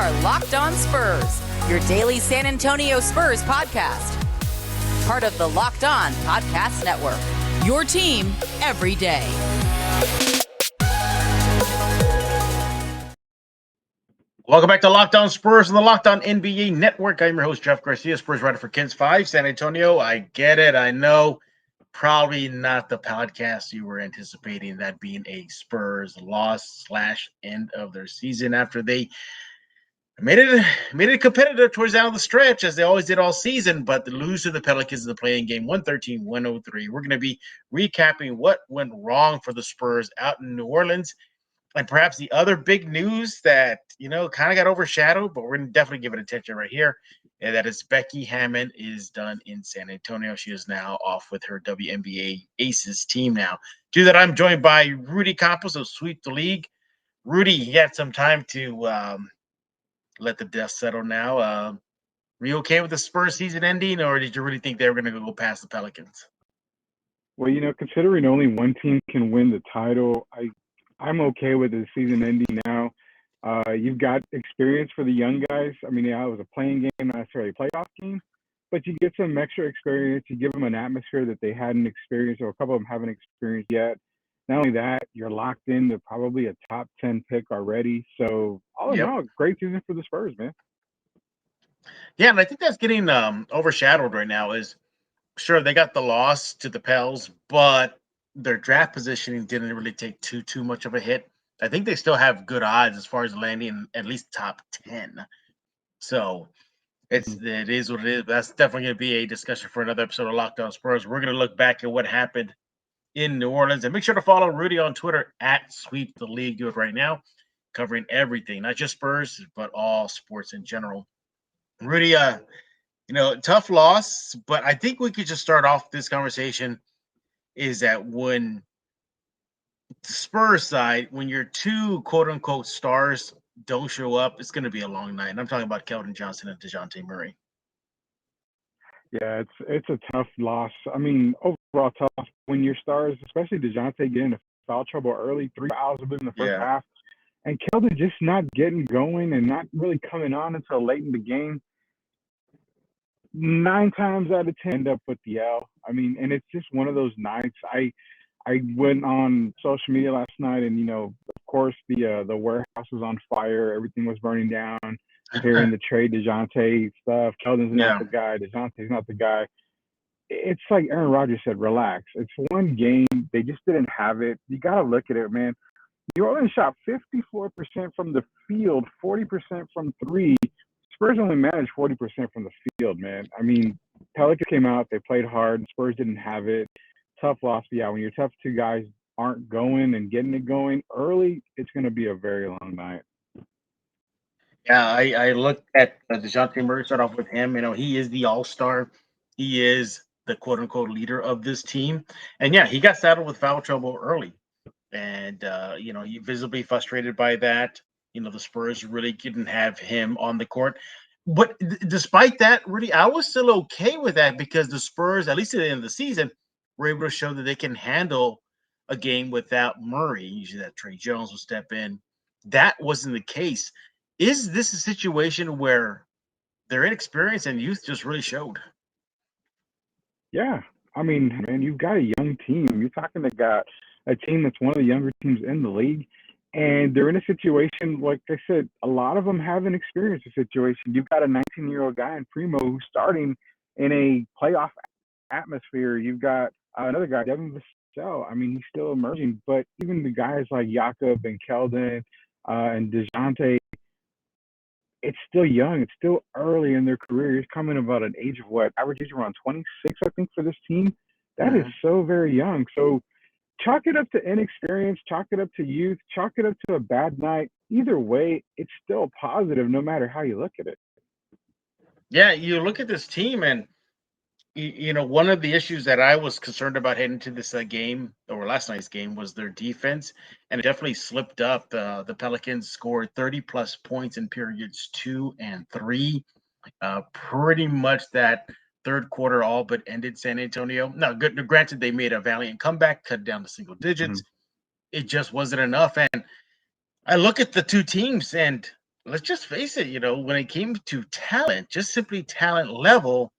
are Locked On Spurs, your daily San Antonio Spurs podcast. Part of the Locked On Podcast Network, your team every day. Welcome back to Locked On Spurs on the Locked On NBA Network. I'm your host, Jeff Garcia, Spurs writer for Kins 5, San Antonio. I get it. I know. Probably not the podcast you were anticipating, that being a Spurs loss / end of their season after they made it competitive towards the end of the stretch, as they always did all season, but they lose to the Pelicans in the play-in game 113-103. We're going to be recapping what went wrong for the Spurs out in New Orleans. And perhaps the other big news that, kind of got overshadowed, but we're going to definitely give it attention right here, and that is Becky Hammon is done in San Antonio. She is now off with her WNBA Aces team now. To that, I'm joined by Rudy Campos of Sweep the League. Rudy, you had some time to let the dust settle now. Were you okay with the Spurs season ending, or did you really think they were going to go past the Pelicans? Well, considering only one team can win the title, I'm okay with the season ending now. You've got experience for the young guys. I mean, it was a playing game, not necessarily a playoff game, but you get some extra experience. You give them an atmosphere that they hadn't experienced, or a couple of them haven't experienced yet. Not only that, you're locked into probably a top 10 pick already. So, all in all, great season for the Spurs, man. Yeah, and I think that's getting overshadowed right now. Is sure they got the loss to the Pels, but their draft positioning didn't really take too much of a hit. I think they still have good odds as far as landing at least top 10. So it is what it is. That's definitely going to be a discussion for another episode of Locked On Spurs. We're going to look back at what happened in New Orleans, and make sure to follow Rudy on Twitter at Sweep the League. Do it right now, covering everything, not just Spurs, but all sports in general. Rudy, tough loss, but I think we could just start off this conversation is that when the Spurs side, when your two quote-unquote stars don't show up, it's going to be a long night. And I'm talking about Keldon Johnson and DeJounte Murray. Yeah, it's a tough loss. I mean, overall tough when your stars, especially DeJounte, get into foul trouble early, 3 fouls within the first half, and Keldon just not getting going and not really coming on until late in the game. 9 times out of 10 end up with the L. I mean, and it's just one of those nights. I went on social media last night, and of course the warehouse was on fire. Everything was burning down. Hearing the trade DeJounte stuff, Keldon's not the guy. DeJounte's not the guy. It's like Aaron Rodgers said, relax. It's one game. They just didn't have it. You got to look at it, man. New Orleans shot 54% from the field, 40% from three. Spurs only managed 40% from the field, man. I mean, Pelicans came out. They played hard. Spurs didn't have it. Tough loss. Yeah, when your top two guys aren't going and getting it going early, it's going to be a very long night. Yeah, I looked at DeJounte Murray, start off with him. He is the all-star. He is the quote-unquote leader of this team. And, yeah, he got saddled with foul trouble early. And, you visibly frustrated by that. The Spurs really didn't have him on the court. But despite that, Rudy, I was still okay with that because the Spurs, at least at the end of the season, were able to show that they can handle a game without Murray. Usually that Trey Jones will step in. That wasn't the case. Is this a situation where their inexperience and youth just really showed? Yeah. I mean, man, you've got a young team. You're talking about a team that's one of the younger teams in the league. And they're in a situation, like I said, a lot of them haven't experienced a situation. You've got a 19-year-old guy in Primo who's starting in a playoff atmosphere. You've got another guy, Devin Vassell. I mean, he's still emerging. But even the guys like Jakob and Keldon and DeJounte, it's still young. It's still early in their career. He's coming about an age of what? Average age around 26, I think, for this team. That is so very young. So chalk it up to inexperience, chalk it up to youth, chalk it up to a bad night. Either way, it's still positive no matter how you look at it. Yeah, you look at this team and, one of the issues that I was concerned about heading to this game or last night's game was their defense, and it definitely slipped up. The Pelicans scored 30-plus points in periods 2 and 3. Pretty much that third quarter all but ended San Antonio. Now, granted, they made a valiant comeback, cut down to single digits. It just wasn't enough. And I look at the two teams, and let's just face it, when it came to talent, just simply talent level,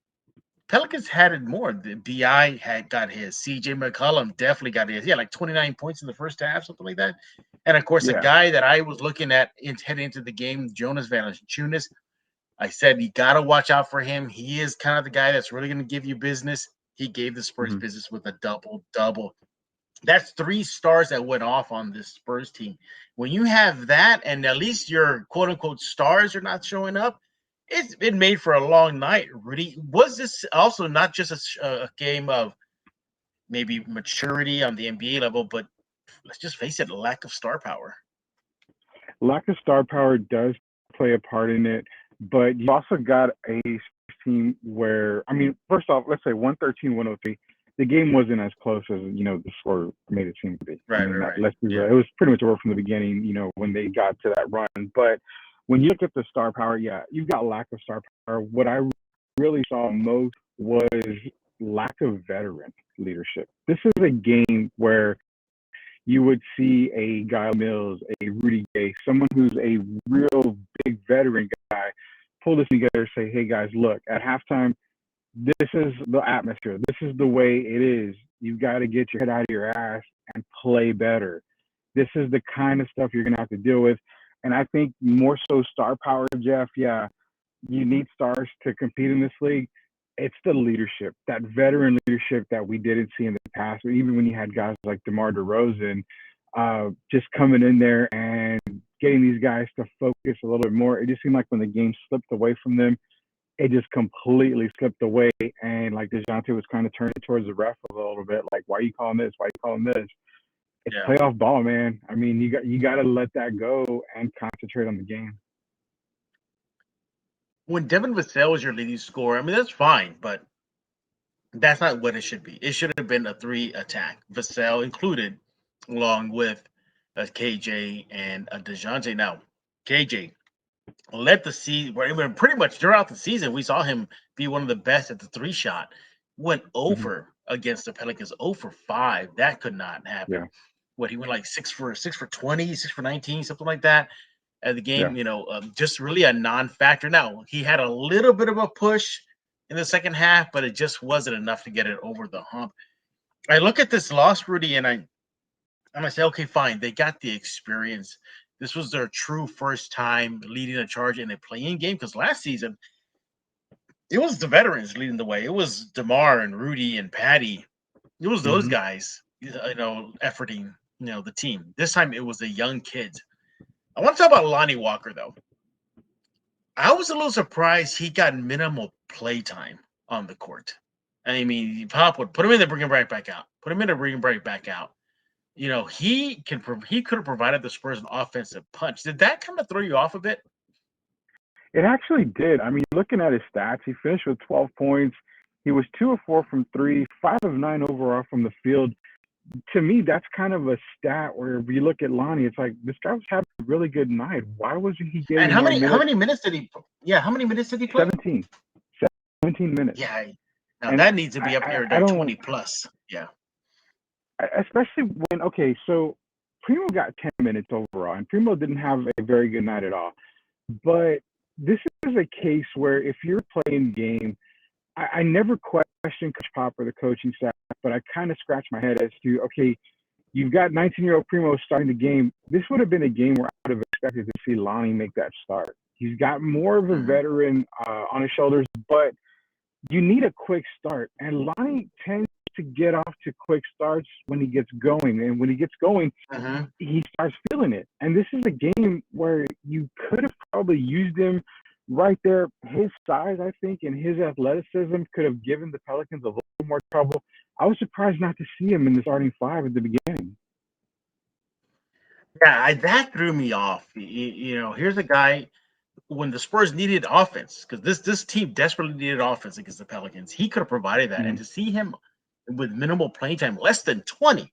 Pelicans had it more. The BI had got his. CJ McCollum definitely got his. Yeah, like 29 points in the first half, something like that. And of course, a Yeah. guy that I was looking at heading into the game, Jonas Valanciunas. I said you got to watch out for him. He is kind of the guy that's really going to give you business. He gave the Spurs Mhm. business with a double-double. That's 3 stars that went off on this Spurs team. When you have that, and at least your quote-unquote stars are not showing up, it's been made for a long night, Rudy. Was this also not just a game of maybe maturity on the NBA level, but let's just face it, lack of star power? Lack of star power does play a part in it, but you also got a team where, I mean, first off, let's say 113-103. The game wasn't as close as, the score made it seem to be. I Right, mean, right, right. let's be real. Yeah. It was pretty much over from the beginning, when they got to that run. But when you look at the star power, yeah, you've got lack of star power. What I really saw most was lack of veteran leadership. This is a game where you would see a Guy Mills, a Rudy Gay, someone who's a real big veteran guy, pull this together and say, hey, guys, look, at halftime, this is the atmosphere. This is the way it is. You've got to get your head out of your ass and play better. This is the kind of stuff you're going to have to deal with. And I think more so star power, Jeff, yeah, you need stars to compete in this league. It's the leadership, that veteran leadership that we didn't see in the past. Even when you had guys like DeMar DeRozan just coming in there and getting these guys to focus a little bit more, it just seemed like when the game slipped away from them, it just completely slipped away. And like DeJounte was kind of turning towards the ref a little bit, like, why are you calling this? Why are you calling this? It's Yeah. playoff ball, man. I mean, you got to let that go and concentrate on the game. When Devin Vassell was your leading scorer, I mean, that's fine, but that's not what it should be. It should have been a 3 attack, Vassell included, along with KJ and DeJounte. Now, KJ led the season, pretty much throughout the season, we saw him be one of the best at the 3 shot. Went Mm-hmm. over against the Pelicans, 0 for 5. That could not happen. Yeah. He went like 6 for 20, 6 for 19, something like that. At the game, Yeah. just really a non-factor. Now, he had a little bit of a push in the second half, but it just wasn't enough to get it over the hump. I look at this loss, Rudy, and I say, okay, fine. They got the experience. This was their true first time leading a charge in a play-in game, because last season it was the veterans leading the way. It was DeMar and Rudy and Patty. It was those Mm-hmm. guys, efforting, the team. This time it was the young kids. I want to talk about Lonnie Walker, though. I was a little surprised he got minimal play time on the court. I mean, Pop would put him in there, bring him right back out. Put him in there, bring him right back out. He could have provided the Spurs an offensive punch. Did that kind of throw you off a bit? It actually did. I mean, looking at his stats, he finished with 12 points. He was 2 of 4 from 3, 5 of 9 overall from the field. To me, that's kind of a stat where we look at Lonnie, it's like this guy was having a really good night. Why wasn't he And getting how more many minutes? minutes did he? Yeah, how many minutes did he play? 17 minutes. Yeah. Now And that needs to be up here I at don't, 20 plus. Yeah. especially when, okay, so Primo got 10 minutes overall, and Primo didn't have a very good night at all. But this is a case where if you're playing game, I never question Coach Pop or the coaching staff, but I kind of scratch my head as to, okay, you've got 19-year-old Primo starting the game. This would have been a game where I would have expected to see Lonnie make that start. He's got more of a veteran on his shoulders, but you need a quick start. And Lonnie tends to get off to quick starts when he gets going. And when he gets going, he starts feeling it. And this is a game where you could have probably used him right there. His size, I think, and his athleticism could have given the Pelicans a little more trouble. I was surprised not to see him in the starting 5 at the beginning. Yeah, that threw me off. Here's a guy when the Spurs needed offense, because this team desperately needed offense against the Pelicans. He could have provided that, and to see him with minimal playing time, less than 20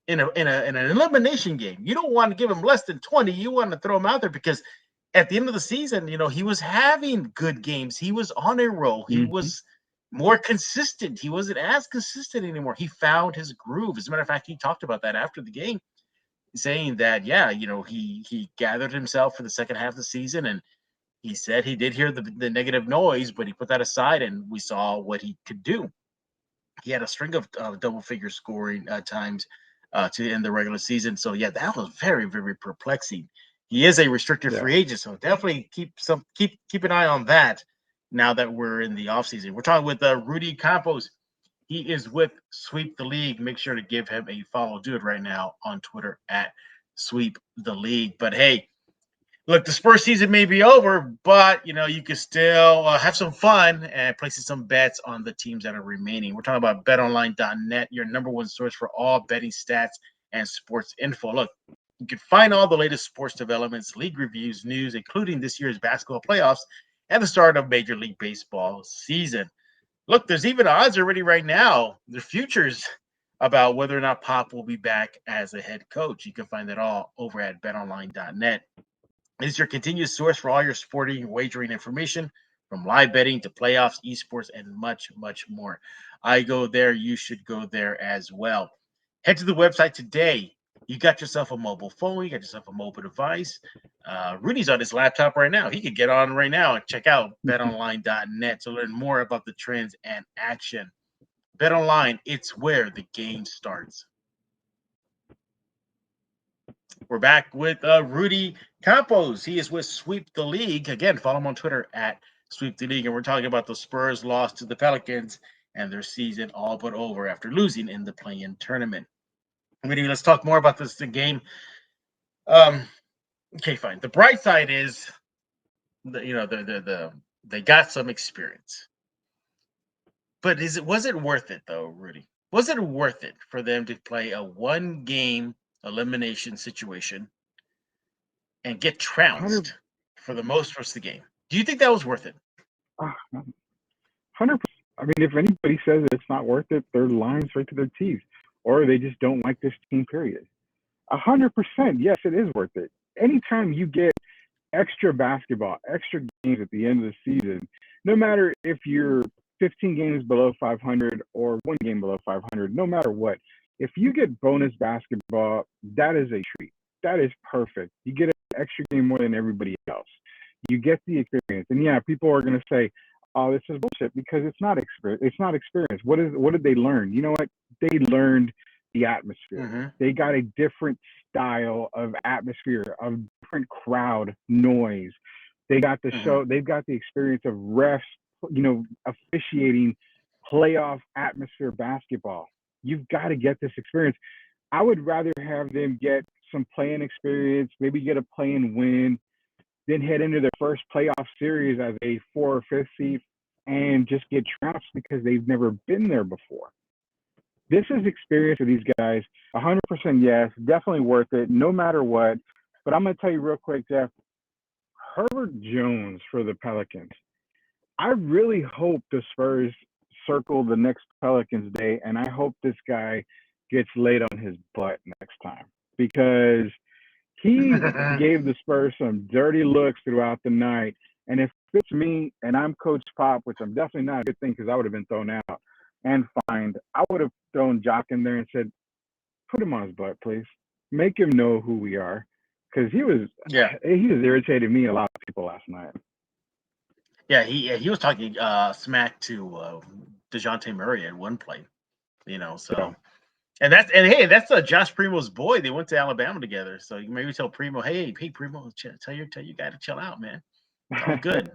in an elimination game, you don't want to give him less than 20. You want to throw him out there because at the end of the season, he was having good games. He was on a roll. He was more consistent. He wasn't as consistent anymore. He found his groove. As a matter of fact, he talked about that after the game. saying that, yeah, he gathered himself for the second half of the season, and he said he did hear the negative noise, but he put that aside, and we saw what he could do. He had a string of double-figure scoring times to end the regular season. So yeah, that was very, very perplexing. He is a restricted Yeah. free agent, so definitely keep an eye on that. Now that we're in the offseason, we're talking with Rudy Campos. He is with Sweep the League. Make sure to give him a follow. Do it right now on Twitter at Sweep the League. But hey, look, the Spurs season may be over, but you can still have some fun and placing some bets on the teams that are remaining. We're talking about BetOnline.net, your number one source for all betting stats and sports info. Look, you can find all the latest sports developments, league reviews, news, including this year's basketball playoffs and the start of Major League Baseball season. Look, there's even odds already right now. The futures about whether or not Pop will be back as a head coach. You can find that all over at BetOnline.net. It's your continuous source for all your sporting wagering information, from live betting to playoffs, esports, and much, much more. I go there. You should go there as well. Head to the website today. You got yourself a mobile phone. You got yourself a mobile device. Rudy's on his laptop right now. He could get on right now and check out betonline.net to learn more about the trends and action. BetOnline, it's where the game starts. We're back with Rudy Campos. He is with Sweep the League. Again, follow him on Twitter at Sweep the League. And we're talking about the Spurs loss to the Pelicans and their season all but over after losing in the play-in tournament. Rudy, let's talk more about this game. Okay, fine. The bright side is, they got some experience. But was it worth it though, Rudy? Was it worth it for them to play a one-game elimination situation and get trounced for the most of the game? Do you think that was worth it? 100%. I mean, if anybody says it's not worth it, they're lying straight to their teeth, or they just don't like this team, period. 100%, yes, it is worth it. Anytime you get extra basketball, extra games at the end of the season, no matter if you're 15 games below 500 or one game below 500, no matter what, if you get bonus basketball, that is a treat. That is perfect. You get an extra game more than everybody else. You get the experience. And yeah, people are going to say, oh, this is bullshit, because it's not experience. It's not experience. What did they learn? You know what? They learned the atmosphere. Mm-hmm. They got a different style of atmosphere, of different crowd noise. They got the show. They've got the experience of refs, officiating playoff atmosphere basketball. You've got to get this experience. I would rather have them get some play-in experience, maybe get a play-in win, then head into their first playoff series as a 4 or 5th seed and just get trounced because they've never been there before. This is experience for these guys. 100% yes, definitely worth it, no matter what. But I'm going to tell you real quick, Jeff, Herbert Jones for the Pelicans. I really hope the Spurs circle the next Pelicans day, and I hope this guy gets laid on his butt next time, because he gave the Spurs some dirty looks throughout the night. And if it's me and I'm Coach Pop, which I'm definitely not a good thing because I would have been thrown out and fined, I would have thrown Jock in there and said, put him on his butt, please. Make him know who we are. Because he was irritating me, a lot of people last night. Yeah, he was talking smack to DeJounte Murray at one play, so. Yeah. And that's Josh Primo's boy. They went to Alabama together, so you maybe tell Primo, hey Primo, tell your guy to chill out, man. It's all good,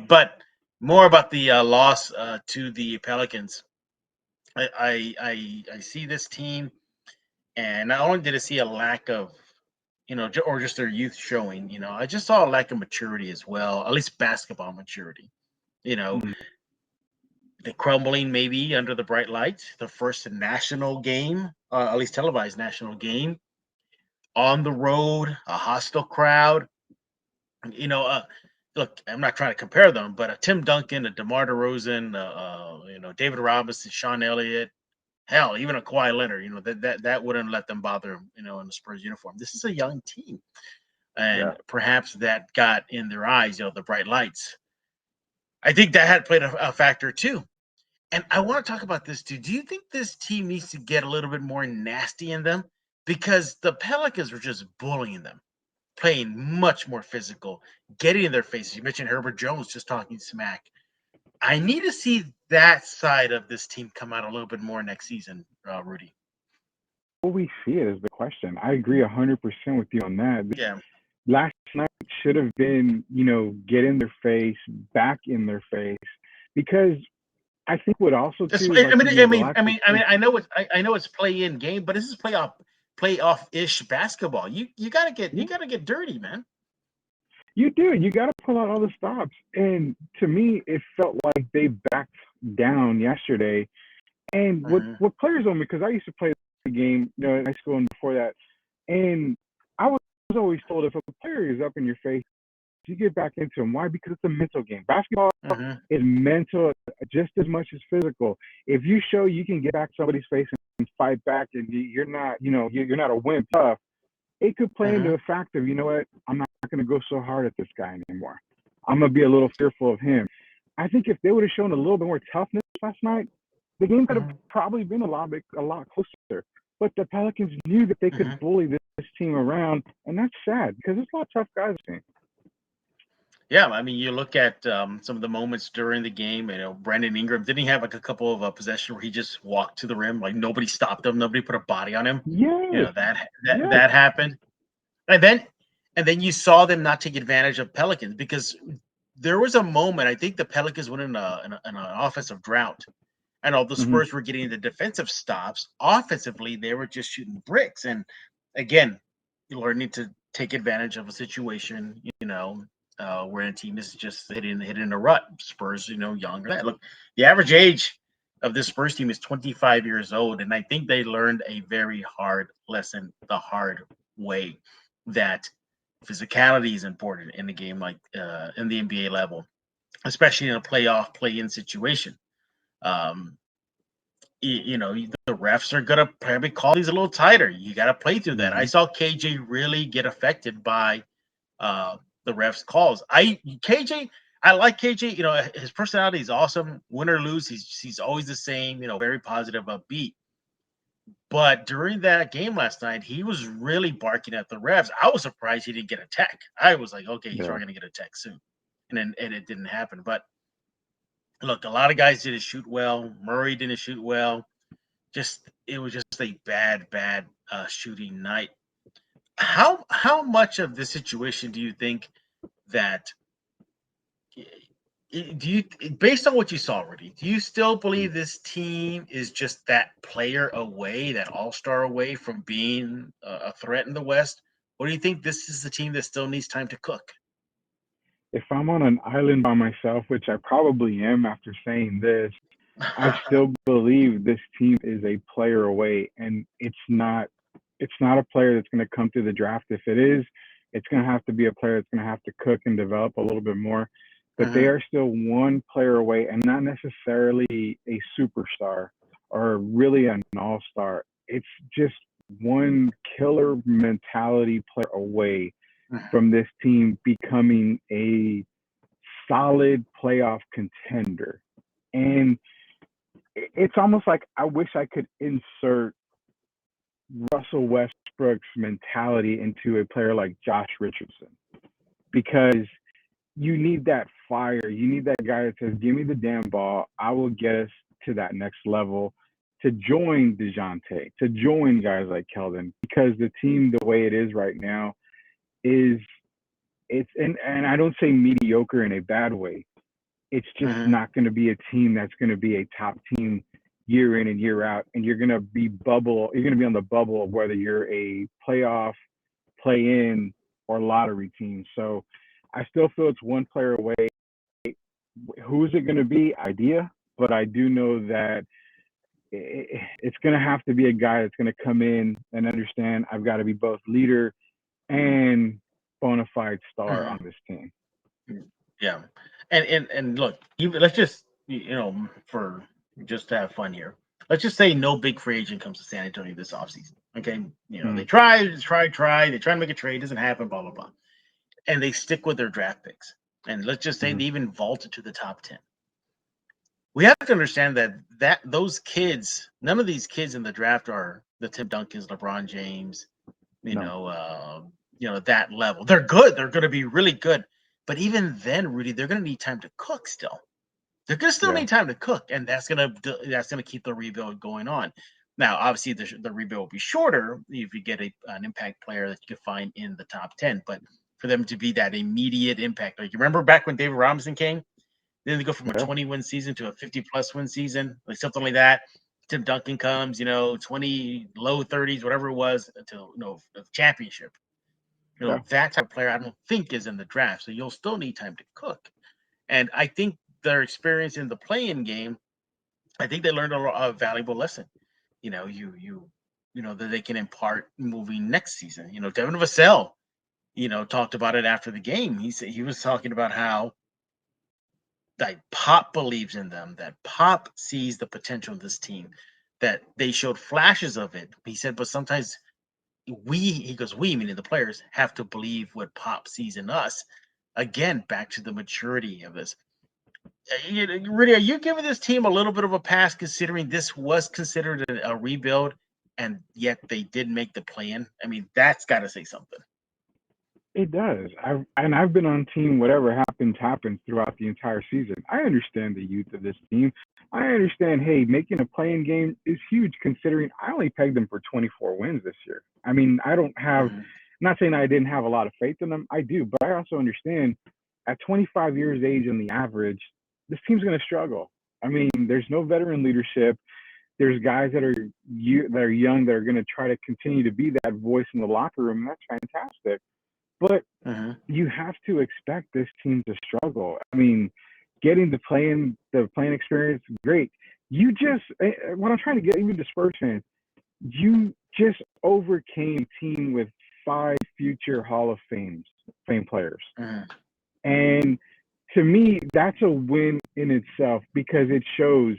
But more about the loss to the Pelicans. I see this team, and not only did I see a lack of, or just their youth showing, I just saw a lack of maturity as well, at least basketball maturity, The crumbling maybe under the bright lights, the first national game, at least televised national game, on the road, a hostile crowd. Look, I'm not trying to compare them, but a Tim Duncan, a DeMar DeRozan, David Robinson, Sean Elliott, hell, even a Kawhi Leonard, that wouldn't let them bother him, in the Spurs uniform. This is a young team, and perhaps that got in their eyes, the bright lights. I think that had played a factor too. And I want to talk about this too. Do you think this team needs to get a little bit more nasty in them? because the Pelicans were just bullying them, playing much more physical, getting in their faces. You mentioned Herbert Jones just talking smack. I need to see that side of this team come out a little bit more next season, Rudy. Will we see it is the question. I agree 100% with you on that. Yeah. Last night should have been, get in their face, back in their face, because I think what also too is I know it's play-in game, but this is playoff-ish basketball. You gotta get dirty, man. You do. You got to pull out all the stops. And to me, it felt like they backed down yesterday. And what players on me, because I used to play the game, in high school and before that, and I was always told if a player is up in your face, you get back into them. Why? Because it's a mental game. Basketball is mental just as much as physical. If you show you can get back somebody's face and fight back, and you're not, you're not a wimp tough, it could play into the fact of, you know what, I'm not going to go so hard at this guy anymore. I'm going to be a little fearful of him. I think if they would have shown a little bit more toughness last night, the game could have probably been a lot closer. But the Pelicans knew that they could bully this team around, and that's sad because there's a lot of tough guys in. Yeah, I mean, you look at some of the moments during the game. Brandon Ingram, didn't he have like a couple of possessions where he just walked to the rim, like nobody stopped him, nobody put a body on him? Yeah, that happened, and then you saw them not take advantage of Pelicans because there was a moment. I think the Pelicans went in an offensive drought, and all the Spurs were getting the defensive stops. Offensively, they were just shooting bricks, and again, learning to take advantage of a situation, where a team is just hitting a rut. Spurs, younger. Look, the average age of this Spurs team is 25 years old, and I think they learned a very hard lesson the hard way that physicality is important in the game, like in the NBA level, especially in a play-in situation. The refs are gonna probably call these a little tighter. You got to play through that. I saw KJ really get affected by the refs calls. I like KJ. His personality is awesome. Win or lose, he's always the same. Very positive, upbeat. But during that game last night, he was really barking at the refs. I was surprised he didn't get a tech. I was like, okay, he's probably gonna get a tech soon, and it didn't happen. But look, a lot of guys didn't shoot well. Murray didn't shoot well. It was just a bad shooting night. How much of this situation do you think that based on what you saw already, do you still believe this team is just that player away, that all-star away from being a threat in the West? Or do you think this is the team that still needs time to cook? If I'm on an island by myself, which I probably am after saying this, I still believe this team is a player away, and it's not a player that's going to come through the draft. If it is, it's going to have to be a player that's going to have to cook and develop a little bit more. But they are still one player away, and not necessarily a superstar or really an all-star. It's just one killer mentality player away from this team becoming a solid playoff contender. And it's almost like I wish I could insert Russell Westbrook's mentality into a player like Josh Richardson, because you need that fire. You need that guy that says, give me the damn ball. I will get us to that next level, to join DeJounte, to join guys like Keldon, because the team, the way it is right now, and I don't say mediocre in a bad way. It's just not going to be a team that's going to be a top team year in and year out. And you're going to be on the bubble of whether you're a playoff, play-in, or lottery team. So I still feel it's one player away. Who is it going to be? Idea. But I do know that it's going to have to be a guy that's going to come in and understand I've got to be both leader and bona fide star on this team. Yeah. And look, let's just, for just to have fun here, let's just say no big free agent comes to San Antonio this offseason. Okay. They try to make a trade, doesn't happen, blah, blah, blah. And they stick with their draft picks. And let's just say they even vaulted to the top 10. We have to understand that those kids, none of these kids in the draft are the Tim Duncans, LeBron James, No. That level. They're good. They're going to be really good. But even then, Rudy, they're going to need time to cook still. They're going to still Yeah. need time to cook, and that's going to keep the rebuild going on. Now, obviously, the rebuild will be shorter if you get an impact player that you can find in the top 10. But for them to be that immediate impact, like you remember back when David Robinson came, then they go from a Yeah. 20-win season to a 50-plus win season, like something like that. Tim Duncan comes, 20, low 30s, whatever it was, until the championship. Yeah. That type of player I don't think is in the draft. So you'll still need time to cook. And I think their experience in the play-in game, I think they learned a valuable lesson. That they can impart moving next season. Devin Vassell, talked about it after the game. He was talking about how that Pop believes in them, that Pop sees the potential of this team, that they showed flashes of it. He said, but sometimes he goes, we, meaning the players, have to believe what Pop sees in us. Again, back to the maturity of this. Rudy, are you giving this team a little bit of a pass considering this was considered a rebuild and yet they did make the play-in? I mean, that's got to say something. It does. I've been on team whatever happens throughout the entire season. I understand the youth of this team. I understand, hey, making a playing game is huge considering I only pegged them for 24 wins this year. I mean, I don't have, I'm not saying I didn't have a lot of faith in them. I do, but I also understand at 25 years age on the average, this team's going to struggle. I mean, there's no veteran leadership. There's guys that are young that are going to try to continue to be that voice in the locker room. And that's fantastic. But you have to expect this team to struggle. I mean, getting the playing experience, great. You just, what I'm trying to get, even to Spurs fans, you just overcame a team with 5 future Hall of Fame players. And to me, that's a win in itself because it shows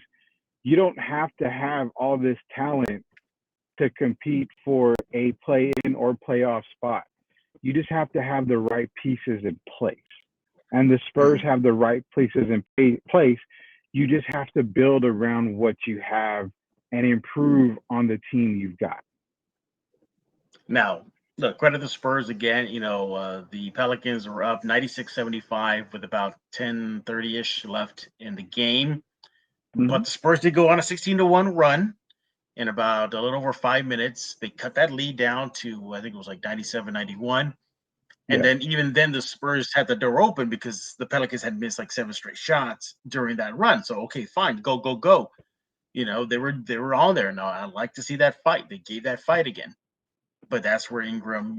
you don't have to have all this talent to compete for a play-in or playoff spot. You just have to have the right pieces in place. And the Spurs have the right pieces in place. You just have to build around what you have and improve on the team you've got. Now, look, credit the Spurs again. The Pelicans were up 96-75 with about 10:30-ish left in the game. But the Spurs did go on a 16-1 run in about a little over 5 minutes. They cut that lead down to, I think it was like 97-91. And then even then, the Spurs had the door open because the Pelicans had missed like 7 straight shots during that run. So, okay, fine, go, go, go. They were on there. Now, I'd like to see that fight. They gave that fight again. But that's where Ingram,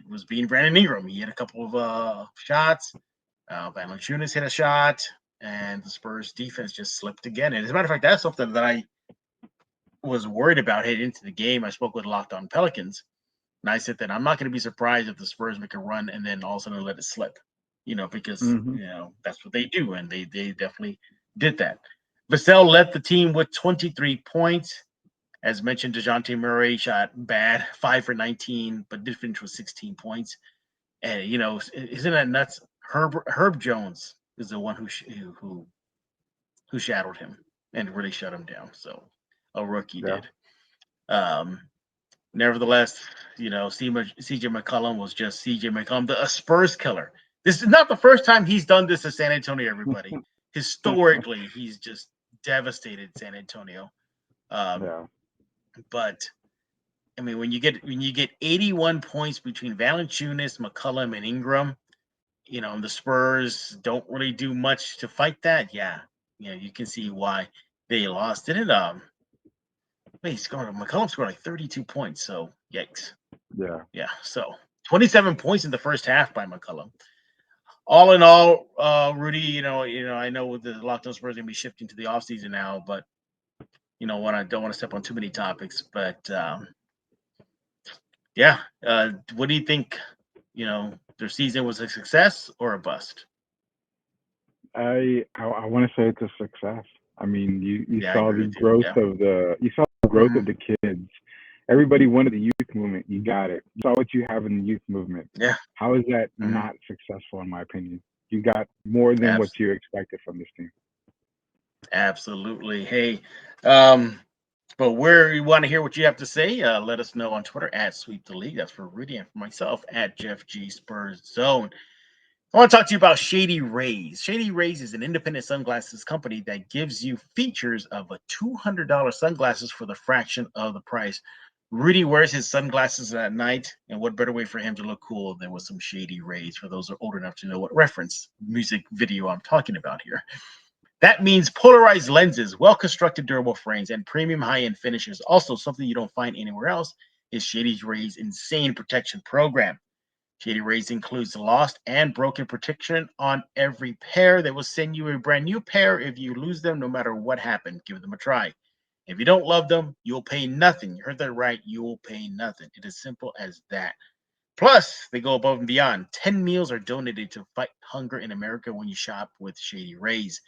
was being Brandon Ingram. He had a couple of shots. Valanciunas hit a shot, and the Spurs defense just slipped again. And as a matter of fact, that's something that I was worried about heading into the game. I spoke with Locked On Pelicans, and I said that I'm not going to be surprised if the Spurs make a run and then all of a sudden let it slip, because that's what they do, and they definitely did that. Vassell led the team with 23 points. As mentioned, DeJounte Murray shot bad, 5 for 19, but did finish with 16 points. And isn't that nuts? Herb Jones is the one who shadowed him and really shut him down. So a rookie did. Nevertheless, CJ McCollum was just CJ McCollum, a Spurs killer. This is not the first time he's done this to San Antonio, everybody. Historically, he's just devastated San Antonio. But I mean, when you get 81 points between Valanciunas, McCollum, and Ingram, and the Spurs don't really do much to fight that. Yeah, you can see why they lost. Didn't McCollum scored like 32 points, so yikes. Yeah. So 27 points in the first half by McCollum. All in all, Rudy, I know with the Locked On Spurs going to be shifting to the offseason now, but I don't want to step on too many topics, but what do you think? Their season was a success or a bust? I want to say it's a success. I mean, you saw the growth of the kids. Everybody wanted the youth movement. You got it. You saw what you have in the youth movement. Yeah. How is that not successful, in my opinion? You got more than what you expected from this team. Absolutely. Hey, But where you want to hear what you have to say, let us know on Twitter at Sweep the League. That's for Rudy, and for myself at Jeff G Spurs Zone. I want to talk to you about Shady Rays. Shady Rays is an independent sunglasses company that gives you features of a $200 sunglasses for the fraction of the price. Rudy wears his sunglasses at night, and what better way for him to look cool than with some Shady Rays, for those who are old enough to know what reference music video I'm talking about here. That means polarized lenses, well-constructed durable frames, and premium high-end finishes. Also, something you don't find anywhere else is Shady Rays' insane protection program. Shady Rays includes lost and broken protection on every pair. They will send you a brand new pair if you lose them, no matter what happened. Give them a try. If you don't love them, you'll pay nothing. You heard that right. You will pay nothing. It is simple as that. Plus, they go above and beyond. 10 meals are donated to fight hunger in America when you shop with Shady Rays.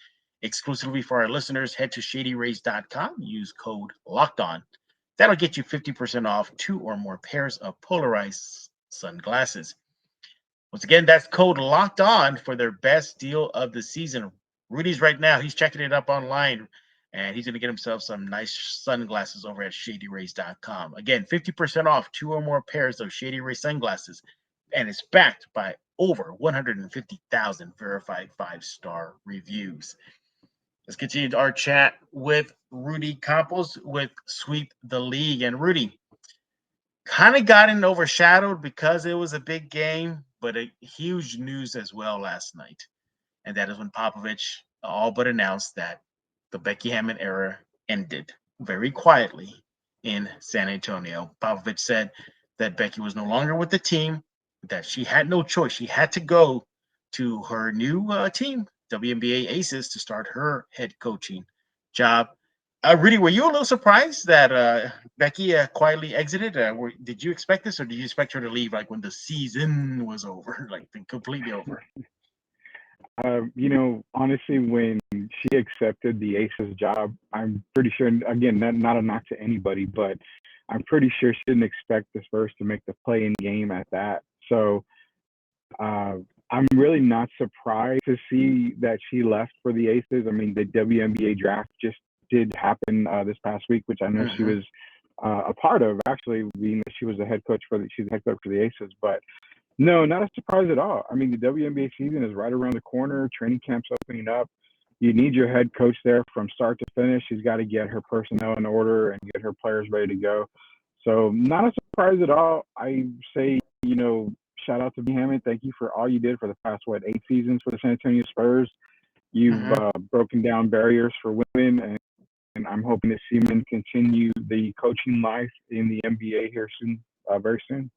Exclusively for our listeners, head to shadyrays.com. Use code LOCKEDON. That'll get you 50% off 2 or more pairs of polarized sunglasses. Once again, that's code Locked On for their best deal of the season. Rudy's right now. He's checking it up online, and he's going to get himself some nice sunglasses over at shadyrays.com. Again, 50% off 2 or more pairs of Shady Rays sunglasses, and it's backed by over 150,000 verified 5-star reviews. Let's continue our chat with Rudy Campos with Sweep the League. And Rudy, kind of gotten overshadowed because it was a big game, but a huge news as well last night. And that is when Popovich all but announced that the Becky Hammon era ended very quietly in San Antonio. Popovich said that Becky was no longer with the team, that she had no choice. She had to go to her new team, WNBA Aces, to start her head coaching job. Rudy, were you a little surprised that Becky quietly exited? Did you expect this, or did you expect her to leave like when the season was over, like completely over? Honestly, when she accepted the Aces job, I'm pretty sure, again, not a knock to anybody, but I'm pretty sure she didn't expect the Spurs to make the play-in game at that. So I'm really not surprised to see that she left for the Aces. I mean, the WNBA draft just did happen this past week, which I know she was a part of, actually, being that she was the head coach she's the head coach for the Aces. But no, not a surprise at all. I mean, the WNBA season is right around the corner. Training camp's opening up. You need your head coach there from start to finish. She's got to get her personnel in order and get her players ready to go. So not a surprise at all. I say, shout out to Becky Hammon. Thank you for all you did for the past, 8 seasons for the San Antonio Spurs. You've broken down barriers for women, and I'm hoping to see men continue the coaching life in the NBA here soon, very soon.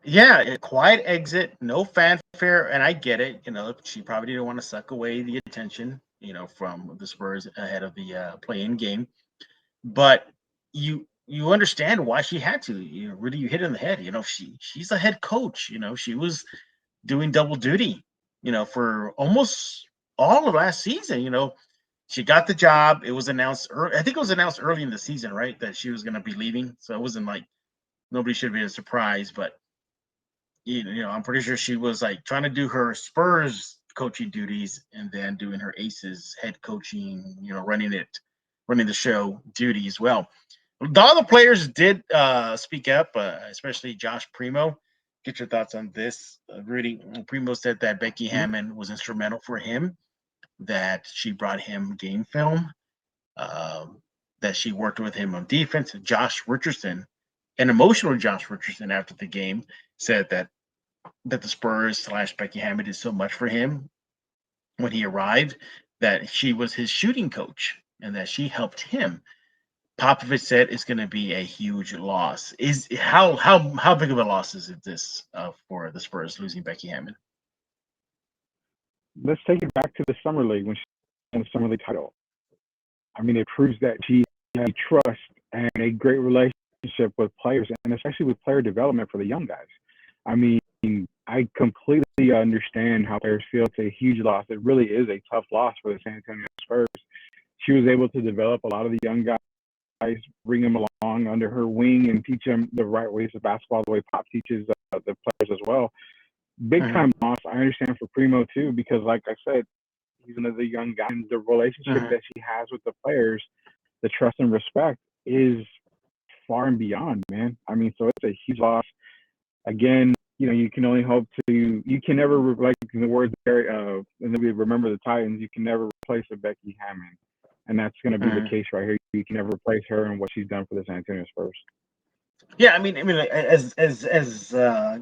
Yeah, a quiet exit, no fanfare, and I get it. She probably didn't want to suck away the attention, from the Spurs ahead of the play-in game. But you understand why she had to. Really, you hit it on the head. She's a head coach. She was doing double duty. For almost all of last season. She got the job. It was announced. I think it was announced early in the season, right, that she was going to be leaving. So it wasn't like nobody should be a surprise, but. I'm pretty sure she was like trying to do her Spurs coaching duties and then doing her Aces head coaching, running the show duty as well. The other players did speak up, especially Josh Primo. Get your thoughts on this, Rudy. Primo said that Becky Hammon was instrumental for him, that she brought him game film, that she worked with him on defense. Josh Richardson, an emotional Josh Richardson after the game, said that the Spurs / Becky Hammon did so much for him when he arrived, that she was his shooting coach and that she helped him. Popovich said it's going to be a huge loss. How big of a loss is this for the Spurs losing Becky Hammon? Let's take it back to the Summer League when she won the Summer League title. I mean, it proves that she has trust and a great relationship with players, and especially with player development for the young guys. I mean, I completely understand how players feel. It's a huge loss. It really is a tough loss for the San Antonio Spurs. She was able to develop a lot of the young guys, bring them along under her wing and teach them the right ways of basketball, the way Pop teaches the players as well. Big time loss. I understand for Primo too, because like I said, he's one of the young guys. And the relationship that she has with the players the trust and respect is far and beyond, man. I mean, so it's a huge loss. Again, you can only hope you can never, like in the words and then we remember the Titans, you can never replace a Becky Hammon. And that's going to be the case right here. You can never replace her and what she's done for the San Antonio Spurs. Yeah, I mean, as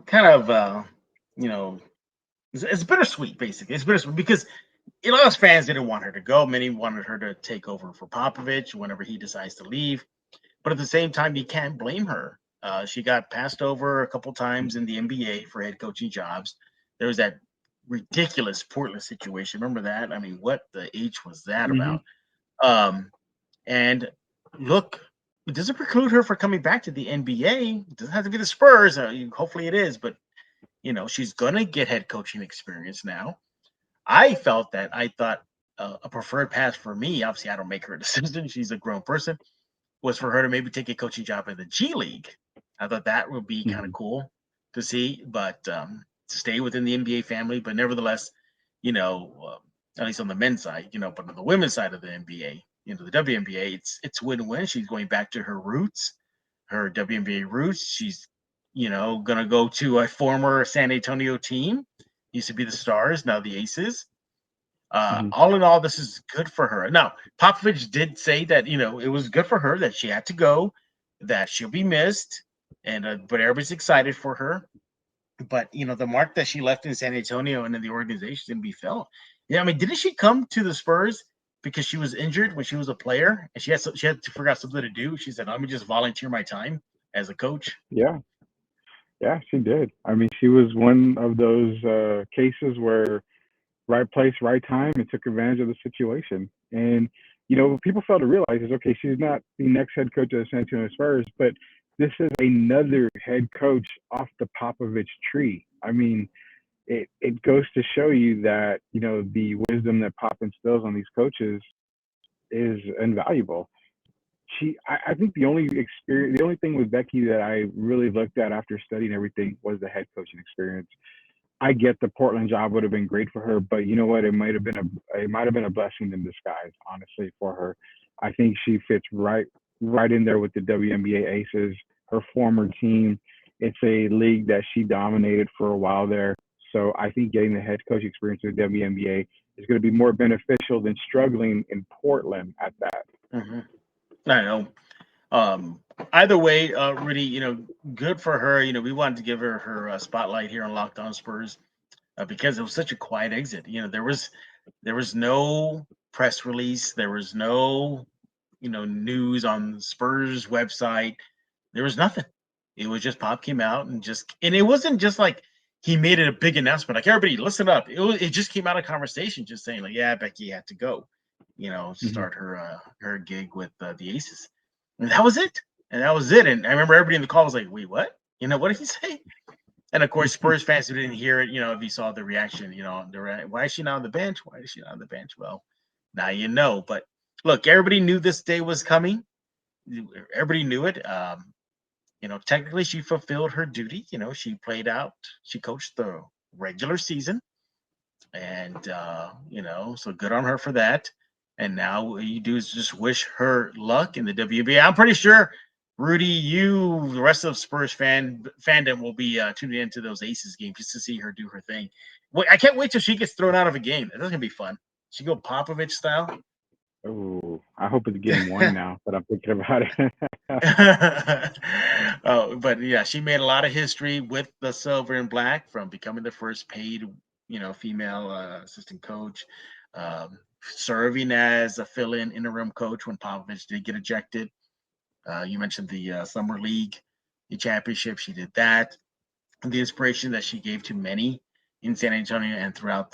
kind of it's bittersweet. Basically, it's bittersweet because a lot of fans didn't want her to go. Many wanted her to take over for Popovich whenever he decides to leave. But at the same time, you can't blame her. She got passed over a couple times in the NBA for head coaching jobs. There was that ridiculous Portland situation. Remember that? I mean, what the H was that Mm-hmm. about? And look, it doesn't preclude her from coming back to the NBA. It doesn't have to be the Spurs. Hopefully it is, but she's gonna get head coaching experience now. I thought a preferred path for me. Obviously, I don't make her an assistant. She's a grown person. Was for her to maybe take a coaching job in the G League. I thought that would be kind of cool to see, but to stay within the NBA family. But nevertheless, at least on the men's side, but on the women's side of the NBA, the WNBA, it's win-win. She's going back to her roots, her WNBA roots. She's, gonna go to a former San Antonio team. Used to be the Stars, now the Aces. All in all, this is good for her. Now, Popovich did say that it was good for her that she had to go, that she'll be missed, and but everybody's excited for her. But the mark that she left in San Antonio and in the organization didn't be felt. Yeah, I mean, didn't she come to the Spurs because she was injured when she was a player and she had to figure out something to do? She said, "Let me just volunteer my time as a coach." Yeah. Yeah, she did. I mean, she was one of those cases where right place, right time, and took advantage of the situation. And what people fail to realize is, okay, she's not the next head coach of the San Antonio Spurs, but this is another head coach off the Popovich tree. I mean, it goes to show you that the wisdom that Pop instills on these coaches is invaluable. I think the only thing with Becky that I really looked at after studying everything was the head coaching experience. I get the Portland job would have been great for her, but you know what? It might have been a blessing in disguise, honestly, for her. I think she fits right in there with the WNBA Aces, her former team. It's a league that she dominated for a while there. So I think getting the head coach experience with WNBA is going to be more beneficial than struggling in Portland at that. Mm-hmm. I know. Either way, Rudy, good for her. We wanted to give her spotlight here on Locked On Spurs because it was such a quiet exit. There was no press release. There was no, news on the Spurs website. There was nothing. It was just Pop came out and it wasn't just like he made it a big announcement. Like, everybody, listen up. It just came out of conversation, just saying like, yeah, Becky had to go, start her gig with the Aces, and that was it. And that was it. And I remember everybody in the call was like, wait, what? What did he say? And of course, Spurs fans who didn't hear it, if you saw the reaction, why is she not on the bench? Why is she not on the bench? Well, now you know. But look, everybody knew this day was coming. Everybody knew it. Technically she fulfilled her duty. She coached the regular season. And so good on her for that. And now what you do is just wish her luck in the WNBA. I'm pretty sure Rudy, the rest of Spurs fandom will be tuning into those Aces games just to see her do her thing. Wait, I can't wait till she gets thrown out of a game. That's gonna be fun. She go Popovich style. Oh, I hope it's game one now that I'm thinking about it. Oh, but yeah, she made a lot of history with the Silver and Black, from becoming the first paid, female assistant coach, serving as a fill-in interim coach when Popovich did get ejected. You mentioned the Summer League, the championship. She did that. And the inspiration that she gave to many in San Antonio and throughout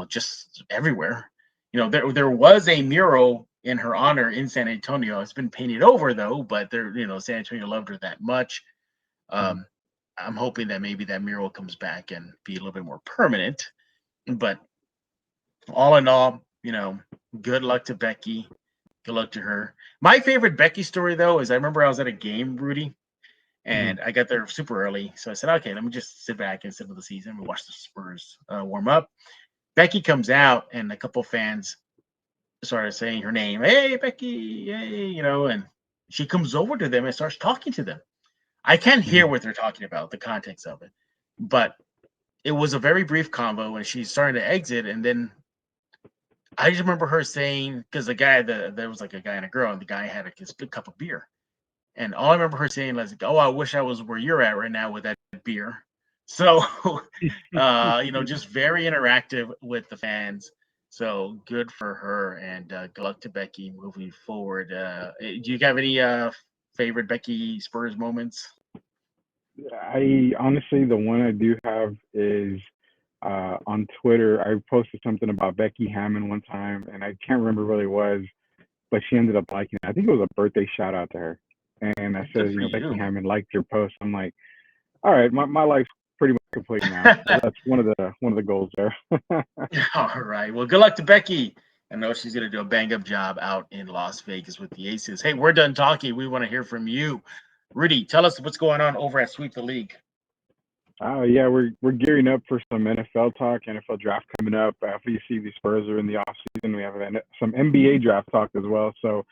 just everywhere. There was a mural in her honor in San Antonio. It's been painted over though, but San Antonio loved her that much. I'm hoping that maybe that mural comes back and be a little bit more permanent. But all in all, good luck to Becky. Good luck to her. My favorite Becky story though is I remember I was at a game, Rudy, and I got there super early. So I said, okay, let me just sit back and sit for the season and watch the Spurs warm up. Becky comes out, and a couple fans started saying her name, hey, Becky, hey, and she comes over to them and starts talking to them. I can't hear what they're talking about, the context of it, but it was a very brief convo, and she's starting to exit, and then I just remember her saying, because there was like a guy and a girl, and the guy had a cup of beer, and all I remember her saying was, "Oh, I wish I was where you're at right now with that beer." So, just very interactive with the fans. So good for her, and good luck to Becky moving forward. Do you have any favorite Becky Spurs moments? I honestly, the one I do have is on Twitter. I posted something about Becky Hammon one time, and I can't remember what it was, but she ended up liking it. I think it was a birthday shout out to her. And I Good said, for Becky you. Hammon liked your post. I'm like, all right, my life's pretty much complete now. So that's one of the goals there. All right. Well, good luck to Becky. I know she's going to do a bang up job out in Las Vegas with the Aces. Hey, we're done talking. We want to hear from you. Rudy, tell us what's going on over at Sweep the League. Yeah, we're gearing up for some NFL talk, NFL draft coming up. After you see the Spurs are in the off season, we have some NBA draft talk as well. So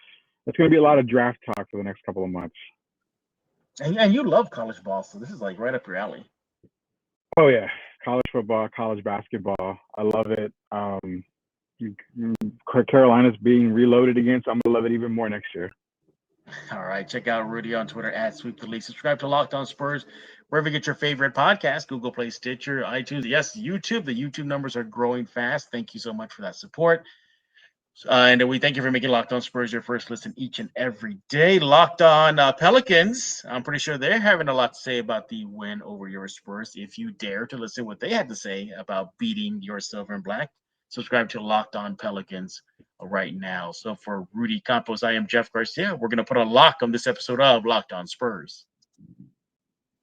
it's going to be a lot of draft talk for the next couple of months. And you love college ball, so this is like right up your alley. Oh yeah, college football, college basketball. I love it. Carolina's being reloaded again, so I'm gonna love it even more next year. All right. Check out Rudy on Twitter at Sweep the League. Subscribe to Locked On Spurs wherever you get your favorite podcast, Google Play, Stitcher, iTunes. Yes, YouTube. The YouTube numbers are growing fast. Thank you so much for that support. And we thank you for making Locked On Spurs your first listen each and every day. Locked On Pelicans. I'm pretty sure they're having a lot to say about the win over your Spurs. If you dare to listen to what they had to say about beating your Silver and Black, subscribe to Locked On Pelicans right now. So for Rudy Campos, I am Jeff Garcia. We're going to put a lock on this episode of Locked On Spurs.